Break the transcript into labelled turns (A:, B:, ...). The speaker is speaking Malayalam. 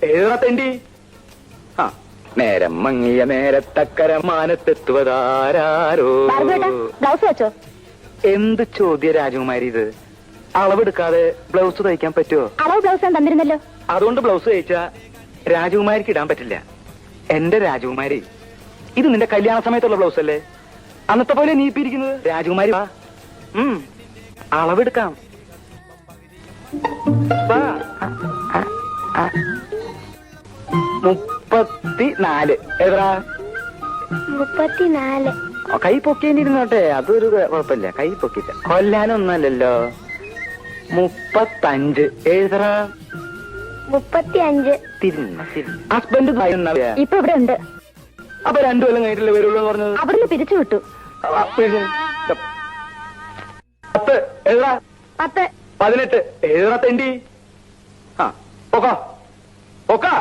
A: എഴുതത്തേണ്ടി. ആ നേരം മങ്ങിയ നേരത്തക്കര മാനത്തെത്തുവതാരോ.
B: ബ്ലൗസ് വെച്ചോ?
A: എന്ത് ചോദ്യ രാജകുമാരി ഇത്? അളവെടുക്കാതെ ബ്ലൗസ് തയ്ക്കാൻ പറ്റുമോ?
B: അളവ് ബ്ലൗസ് ഞാൻ തന്നിരുന്നല്ലോ.
A: അതുകൊണ്ട് ബ്ലൗസ് തയ്ച്ചാ രാജകുമാരിക്ക് ഇടാൻ പറ്റില്ല. എന്റെ രാജകുമാരി, ഇത് നിന്റെ കല്യാണ സമയത്തുള്ള ബ്ലൗസ് അല്ലേ? അന്നത്തെ പോലെ നീപ്പിയിരിക്കുന്നത്. രാജകുമാരി വാ, അളവെടുക്കാം. 34 എവിടാ?
B: 34.
A: കൈ പൊക്കേണ്ടിരുന്നോട്ടെ, അതൊരു കുഴപ്പമില്ല. കൈ പൊക്കില്ല, കൊല്ലാനൊന്നല്ലല്ലോ. 35 എഴുതറാ.
B: 35.
A: ഹസ്ബൻഡ്
B: ഇപ്പൊ ഇവിടെ ഉണ്ട്.
A: അപ്പൊ 2 കൊല്ലം കഴിഞ്ഞിട്ടല്ലേ വരുള്ളൂ എന്ന് പറഞ്ഞത്?
B: അവിടുന്ന് പിരിച്ചു വിട്ടു.
A: 10 എഴുതാ.
B: 10.
A: 18 എഴുതറ തെണ്ടി. ആ പൊക്കാ പൊക്കാ.